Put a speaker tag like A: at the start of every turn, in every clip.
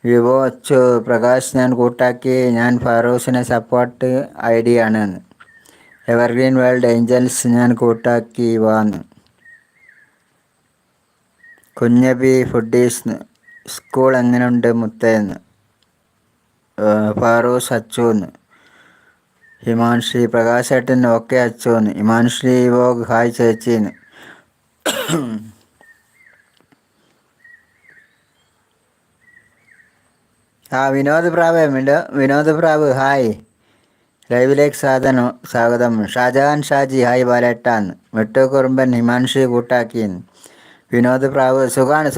A: Vivo Achu Prakash ഞാൻ കൂട്ടാക്കി. ഞാൻ ഫാറൂഖിനെ സപ്പോർട്ട് ഐ ഡി ആണ്. എവർഗ്രീൻ വേൾഡ് ഏഞ്ചൽസ് ഞാൻ കൂട്ടാക്കി വാന്ന്. കുഞ്ഞബി ഫുഡീസ് സ്കൂൾ എങ്ങനെയുണ്ട് മുത്തേന്ന്. ഫാറൂഖ് അച്ചുന്ന്. ഹിമാൻശ്രീ പ്രകാശേട്ടൻ ഓക്കെ അച്ചുന്ന്. ഹിമാൻശ്രീ വോഗ് ഹായ് ചേച്ചിന്ന്. വിനോദ് പ്രാവ് വിനോദ് പ്രാവ് ഹായ്. ലൈവിലേക്ക് സ്വാഗതം. ഷാജഹാൻ ഷാജി ഹായ് ബാലേട്ടാന്ന്. വെട്ടു കുറുമ്പൻ ഹിമാൻഷി കൂട്ടാക്കിന്ന്. വിനോദ് പ്രാവ് സുഖാണ്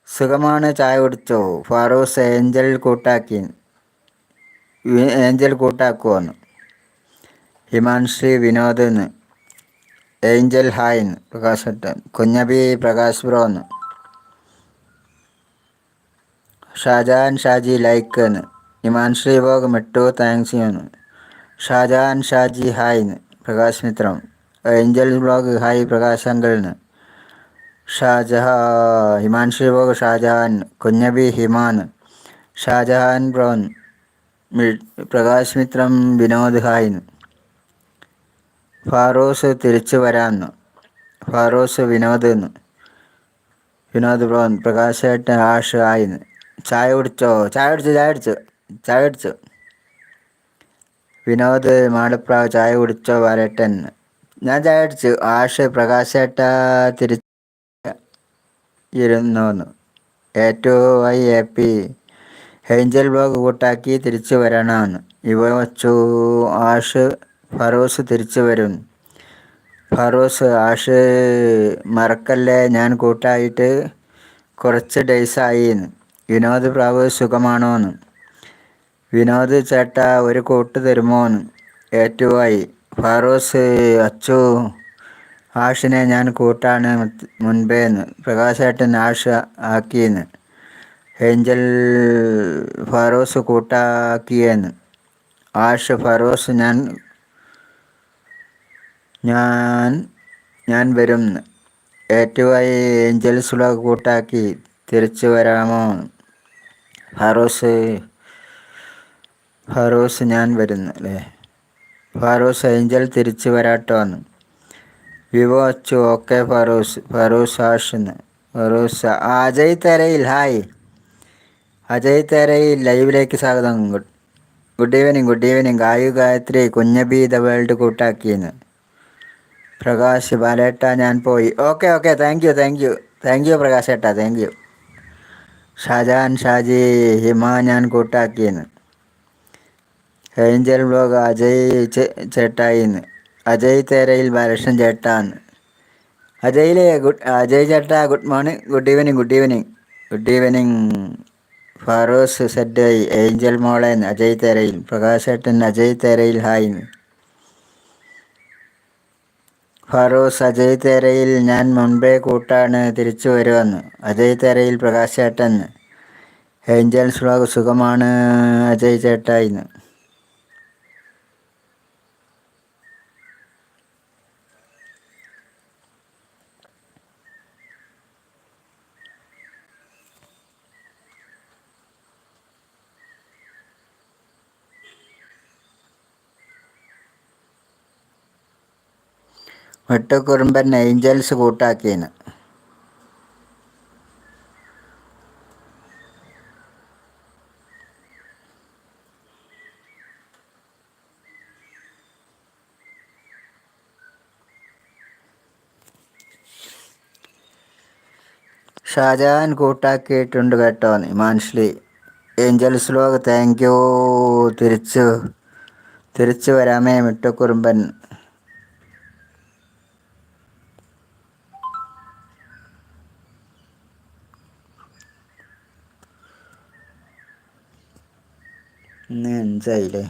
A: സുഖമാണ്. ചായ കുടിച്ചോ. ഫാറൂഖ് ഏഞ്ചൽ കൂട്ടാക്കി. ഏഞ്ചൽ കൂട്ടാക്കുവോന്ന്. ഹിമാൻഷി വിനോദ് ഏഞ്ചൽ ഹായ്ന്ന്. പ്രകാശ് കുഞ്ഞബി പ്രകാശ് ബ്രോന്ന്. Shahjahan Shaji like. Himanshree vlog Mittu thanks യുന്ന്. ഷാജഹാൻ ഷാജി ഹായ്ന്ന്. പ്രകാശ് മിത്രം. ഏഞ്ചൽ വ്ലോഗ് ഹായ് പ്രകാശ് അങ്കിൾന്ന്. ഹിമാൻശ്രീ വോഗ് ഷാജഹാൻ. കുഞ്ഞബി ഹിമാൻ. ഷാജഹാൻ ബ്രോൻ. പ്രകാശ് മിത്രം വിനോദ് ഹായ്ന്ന്. ഫാറൂഖ് തിരിച്ചു വരാന്ന്. ഫാറൂഖ് വിനോദ് ബ്രോൻ. പ്രകാശേട്ടൻ ആഷ് ആയിന്ന്. ചായ കുടിച്ചോ. ചായ കുടിച്ചു. വിനോദ് മാടപ്രാവ് ചായ കുടിച്ചോ ബാലേട്ടൻ. ഞാൻ ചായ കുടിച്ചു. ആഷ് പ്രകാശേട്ട ഇരുന്നോന്ന്. A2Y happy. ഏഞ്ചൽ ബ്ലോഗ് കൂട്ടാക്കി തിരിച്ചു വരണമെന്ന്. ഇവ വച്ചു ആഷ് ഫറൂസ് തിരിച്ചു വരും. ഫറൂസ് ആഷ് മറക്കല്ലേ ഞാൻ കൂട്ടായിട്ട് കുറച്ച് ഡേയ്സായിന്ന്. വിനോദ് പ്രാവ് സുഖമാണോന്ന്. വിനോദ് ചേട്ടാ ഒരു കൂട്ട് തരുമോന്ന്. A2Y. ഫാറൂസ് അച്ചു ആഷിനെ ഞാൻ കൂട്ടാണ് മുൻപേന്ന്. പ്രകാശേട്ടൻ ആഷ് ആക്കിയെന്ന്. ഏഞ്ചൽ ഫാറൂസ് കൂട്ടാക്കിയെന്ന്. ആഷ് ഫാറൂസ് ഞാൻ വരും. A2Y ഏഞ്ചൽസ് വ്ലോഗ് കൂട്ടാക്കി തിരിച്ചു വരാമോ. ഫാറൂസ് ഞാൻ വരുന്നു അല്ലേ. ഫാറൂസ് ഏഞ്ചൽ തിരിച്ചു വരാട്ടോന്ന്. വിവോ അച്ചു ഓക്കെ ഫാറൂസ് ആഷെന്ന്. ഫാറൂസ് അജയ് തെരയിൽ ഹായ്. അജയ് തെരയിൽ ലൈവിലേക്ക് സ്വാഗതം. Good evening. Gayu Gayathri Kunjabi the world കൂട്ടാക്കിയെന്ന്. പ്രകാശ് ബാലേട്ട ഞാൻ പോയി. ഓക്കെ താങ്ക് യു പ്രകാശേട്ട താങ്ക് യു. ഷാജഹാൻ ഷാജി ഹിമ ഞാൻ കൂട്ടാക്കിയെന്ന്. ഏഞ്ചൽ വ്ലോഗ് അജയ് ചേട്ടായിന്ന്. അജയ് തേരയിൽ ബാലകൃഷ്ണൻ ചേട്ടാന്ന്. അജയ് ചേട്ടാ good morning. Good evening. Faroos Z angel മോളൻ അജയ് തേരയിൽ. പ്രകാശേട്ടൻ അജയ് തേരയിൽ ഹായ്ന്ന്. ഫാറൂസ് അജയ് തേരയിൽ ഞാൻ മുൻപേ കൂട്ടാണ് തിരിച്ചു വരുമെന്ന്. അജയ് തേരയിൽ പ്രകാശേട്ടൻ. ഏഞ്ചൽസ് വ്ലോഗ് സുഖമാണ് അജയ് ചേട്ടായിന്ന്. വെട്ടുകുറുമ്പൻ ഏഞ്ചൽസ് കൂട്ടാക്കിയെന്ന്. ഷാജഹാൻ കൂട്ടാക്കിയിട്ടുണ്ട് കേട്ടോ. ഹിമാൻശ്രീ ഏഞ്ചൽസ് വ്ലോഗ് താങ്ക് യു. തിരിച്ചു വരാമേ വെട്ടുകുറുമ്പൻ. ഇന്ന് 5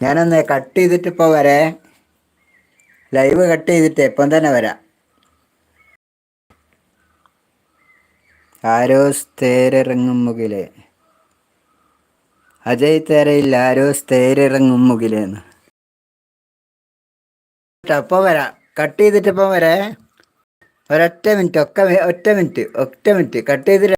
A: ഞാനൊന്ന് കട്ട് ചെയ്തിട്ട് ഇപ്പോൾ വരേ. ലൈവ് കട്ട് ചെയ്തിട്ട് ഇപ്പം തന്നെ വരാം. ആരോസ് തേരിറങ്ങും മുകിലേ. അജയ് തേരയിൽ ആരോസ് തേരിറങ്ങും മുകിലേന്ന്. അപ്പോൾ വരാം. കട്ട് ചെയ്തിട്ടിപ്പം വരെ ഒരൊറ്റ മിനിറ്റ് ഒറ്റ മിനിറ്റ് കട്ട് ചെയ്ത്